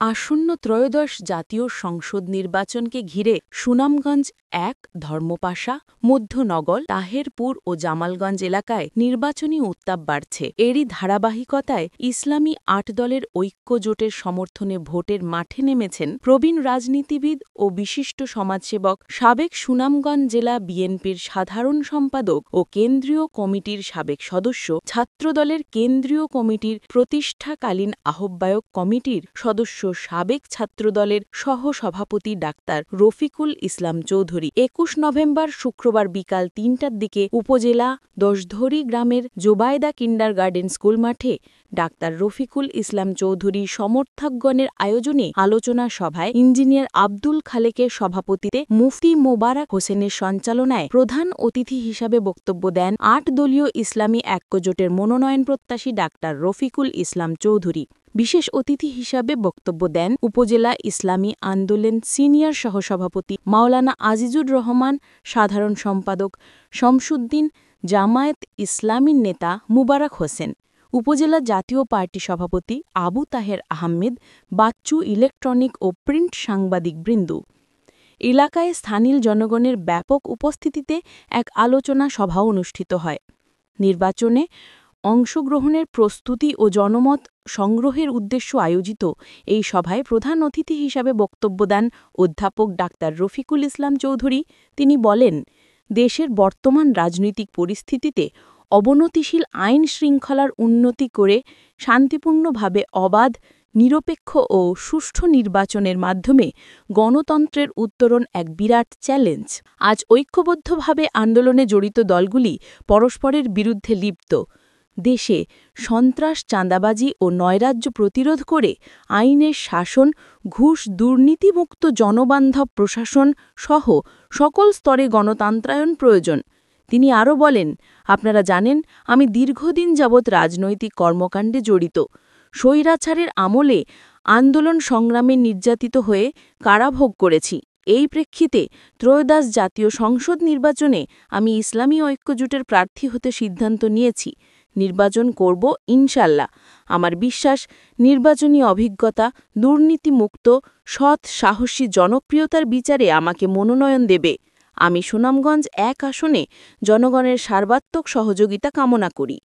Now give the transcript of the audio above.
আসন্ন ত্রয়োদশ জাতীয় সংসদ নির্বাচনকে ঘিরে সুনামগঞ্জ ১, ধর্মপাশা, মধ্যনগর, তাহেরপুর ও জামালগঞ্জ এলাকায় নির্বাচনী উত্তাপ বাড়ছে। এরই ধারাবাহিকতায় ইসলামী ৮ দলের ঐক্যজোটের সমর্থনে ভোটের মাঠে নেমেছেন প্রবীণ রাজনীতিবিদ ও বিশিষ্ট সমাজসেবক, সাবেক সুনামগঞ্জ জেলা বিএনপির সাধারণ সম্পাদক ও কেন্দ্রীয় কমিটির সাবেক সদস্য, ছাত্রদলের কেন্দ্রীয় কমিটির প্রতিষ্ঠাকালীন আহ্বায়ক কমিটির সদস্য, সাবেক ছাত্রদলের সহ-সভাপতি ডাক্তার রফিকুল ইসলাম চৌধুরী। ২১ নভেম্বর শুক্রবার বিকাল ৩টার দিকে উপজেলা দশধরি গ্রামের জোবায়দা কিন্ডারগার্টেন স্কুল মাঠে ডাক্তার রফিকুল ইসলাম চৌধুরী সমর্থকগণের আয়োজনে আলোচনা সভায় ইঞ্জিনিয়ার আব্দুল খালেকের সভাপতিত্বে মুফতি মোবারক হোসেনের সঞ্চালনায় প্রধান অতিথি হিসাবে বক্তব্য দেন ৮ দলীয় ইসলামী ঐক্যজোটের মনোনয়নপ্রত্যাশী ডাক্তার রফিকুল ইসলাম চৌধুরী। বিশেষ অতিথি হিসাবে বক্তব্য দেন উপজেলা ইসলামী আন্দোলন সিনিয়র সহসভাপতি মাওলানা আজিজুর রহমান, সাধারণ সম্পাদক শমসুদ্দিন, জামায়াত ইসলামীর নেতা মুবারক হোসেন, উপজেলা জাতীয় পার্টি সভাপতি আবু তাহের আহমেদ, বাচ্চু, ইলেকট্রনিক ও প্রিন্ট সাংবাদিকবৃন্দ। এলাকায় স্থানীয় জনগণের ব্যাপক উপস্থিতিতে এক আলোচনা সভা অনুষ্ঠিত হয়। নির্বাচনে অংশগ্রহণের প্রস্তুতি ও জনমত সংগ্রহের উদ্দেশ্য আয়োজিত এই সভায় প্রধান অতিথি হিসাবে বক্তব্য দেন অধ্যাপক ডাক্তার রফিকুল ইসলাম চৌধুরী। তিনি বলেন, দেশের বর্তমান রাজনৈতিক পরিস্থিতিতে অবনতিশীল আইন শৃঙ্খলার উন্নতি করে শান্তিপূর্ণভাবে অবাধ, নিরপেক্ষ ও সুষ্ঠু নির্বাচনের মাধ্যমে গণতন্ত্রের উত্তরণ এক বিরাট চ্যালেঞ্জ। আজ ঐক্যবদ্ধভাবে আন্দোলনে জড়িত দলগুলি পরস্পরের বিরুদ্ধে লিপ্ত। দেশে সন্ত্রাস, চাঁদাবাজি ও নয়রাজ্য প্রতিরোধ করে আইনের শাসন, ঘুষ, দুর্নীতিমুক্ত জনবান্ধব প্রশাসন সহ সকল স্তরে গণতন্ত্রায়ন প্রয়োজন। তিনি আরও বলেন, আপনারা জানেন, আমি দীর্ঘদিন যাবৎ রাজনৈতিক কর্মকাণ্ডে জড়িত। স্বৈরাচারের আমলে আন্দোলন সংগ্রামে নির্যাতিত হয়ে কারাভোগ করেছি। এই প্রেক্ষিতে ত্রয়োদশ জাতীয় সংসদ নির্বাচনে আমি ইসলামী ঐক্যজোটের প্রার্থী হতে সিদ্ধান্ত নিয়েছি। নির্বাচন করব ইনশাল্লাহ। আমার বিশ্বাস, নির্বাচনী অভিজ্ঞতা, দুর্নীতিমুক্ত, সৎ, সাহসী, জনপ্রিয়তার বিচারে আমাকে মনোনয়ন দেবে। আমি সুনামগঞ্জ ১ আসনে জনগণের সর্বাত্মক সহযোগিতা কামনা করি।